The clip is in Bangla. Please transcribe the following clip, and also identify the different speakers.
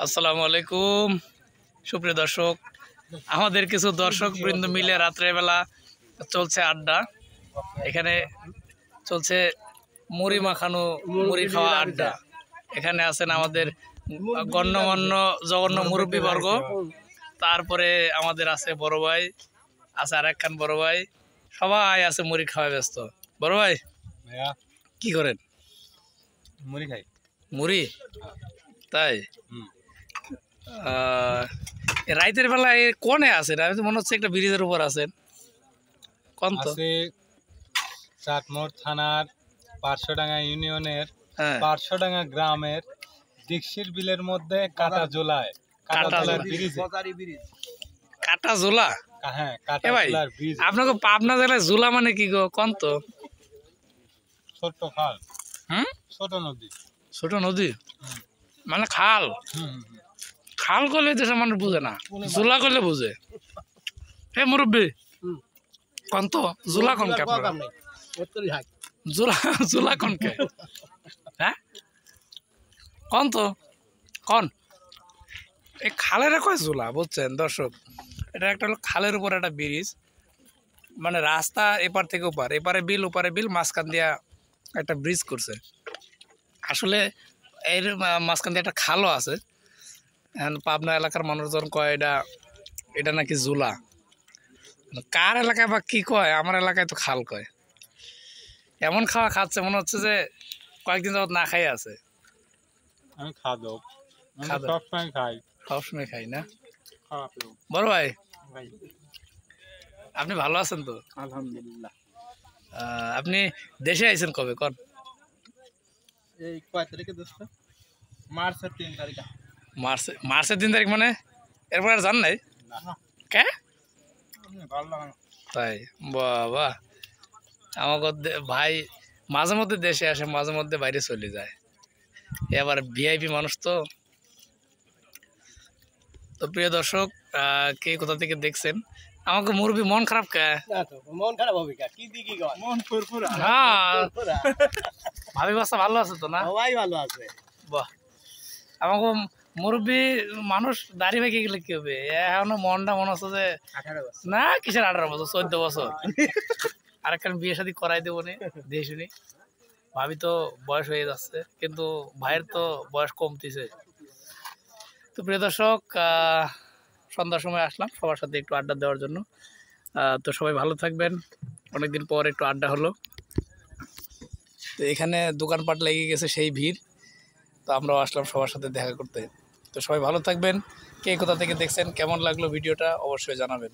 Speaker 1: আসসালামু আলাইকুম সুপ্রিয় দর্শক, আমাদের কিছু দর্শক বৃন্দ মিলে রাত্রেবেলা চলছে আড্ডা। এখানে চলছে মুড়ি মাখানো, মুড়ি খাওয়া আড্ডা। এখানে আছেন আমাদের গণ্যমান্য জঘন্য মুরব্বী বর্গ, তারপরে আমাদের আছে বড় ভাই, আছে আর একখান বড় ভাই, সবাই আছে মুড়ি খাওয়া ব্যস্ত। বড় ভাই কি করেন?
Speaker 2: মুড়ি খাই।
Speaker 1: মুড়ি? তাই রাইতের বেলায় কোনে আছেন? আমি তো মনে হচ্ছে একটা ব্রিজের উপর আছেন। কোন তো?
Speaker 2: চাটমোড় থানার পার্শ্বডাঙ্গা ইউনিয়নের
Speaker 1: হ্যাঁ,
Speaker 2: পার্শ্বডাঙ্গা গ্রামের দীক্ষির বিলের মধ্যে কাটা জোলায়
Speaker 1: কাটা জোলা।
Speaker 2: হ্যাঁ,
Speaker 1: এ ভাই, আপনাকে পাবনা জেলায় জোলা মানে কি গো? কোন তো?
Speaker 2: ছোট্ট খাল,
Speaker 1: হুম,
Speaker 2: ছোট নদী।
Speaker 1: ছোট নদী মানে খাল? খাল করলে দেশের মানুষ বুঝে না, জোলা করলে বুঝে। হে মুরব্বী, কোন তো জোলা কোন কে? জোলা জোলা কোন কে? হ্যাঁ কোন তো? কোন এই খালের কয় জোলা? বুঝছেন দর্শক, এটা একটা হলো খালের উপর একটা ব্রিজ, মানে রাস্তা এপার থেকে ওপার, এপারে বিল ওপারে বিল, মাঝখান দিয়া একটা ব্রিজ করছে। আসলে এর মাঝখান দিয়ে একটা খালও আছে। পাবনা এলাকার মানুষজন কয় এটা এটা নাকি জোলা। কার এলাকায় বা কি কয়? আমার এলাকায় তো খাল কয়। এমন খাওয়া খাচ্ছে মনে হচ্ছে যে কয়েকদিন যাবত না খাই আছে।
Speaker 2: আমি খাদক,
Speaker 1: খাদক?
Speaker 2: সবসময় খাই।
Speaker 1: সবসময় খাই না? বড় ভাই, আপনি ভালো আছেন তো?
Speaker 2: আলহামদুলিল্লাহ।
Speaker 1: আপনি দেশে আইছেন কবে? কোন
Speaker 2: এই কয় তারিখে দোস্ত? মার্চের 3 তারিখ।
Speaker 1: মার্চের 3 তারিখ? মানে এরপর আর জান নাই কে? তাই? বাবা, আমাকে ভাই মাঝে মধ্যে দেশে আসে, মাঝে মধ্যে বাইরে চলে যায়। এবার ভিআইপি মানুষ তো। তো প্রিয় দর্শক, কে কোথা থেকে দেখছেন? আমাকে মুরব্বী মন খারাপ কে?
Speaker 2: মন খারাপ হবে কি দিকে মন ফুরফুরা।
Speaker 1: হ্যাঁ, ভাবি বাচ্চা ভালো আছে তো? না
Speaker 2: সবাই ভালো আছে।
Speaker 1: বাহ, আমাকে মুরব্বী মানুষ দাড়ি ভেঙে গেলে কি হবে? এখনো মনটা মনে হচ্ছে যে
Speaker 2: 18 বছর
Speaker 1: না, কিসের 18 বছর, 14 বছর। আরেকখান বিয়ে শাদী করাই দেবো নি, দিয়ে শুনি। ভাবি তো বয়স হয়ে যাচ্ছে, কিন্তু ভাইয়ের তো বয়স কমতিছে। তো প্রিয় দর্শক, সন্ধ্যার সময় আসলাম সবার সাথে একটু আড্ডা দেওয়ার জন্য। তো সবাই ভালো থাকবেন। অনেকদিন পর একটু আড্ডা হলো। তো এখানে দোকানপাট লেগে গেছে, সেই ভিড়। তো আমরাও আসলাম সবার সাথে দেখা করতে। তো সবাই ভালো থাকবেন। কে কোথা থেকে দেখছেন, কেমন লাগলো ভিডিওটা অবশ্যই জানাবেন।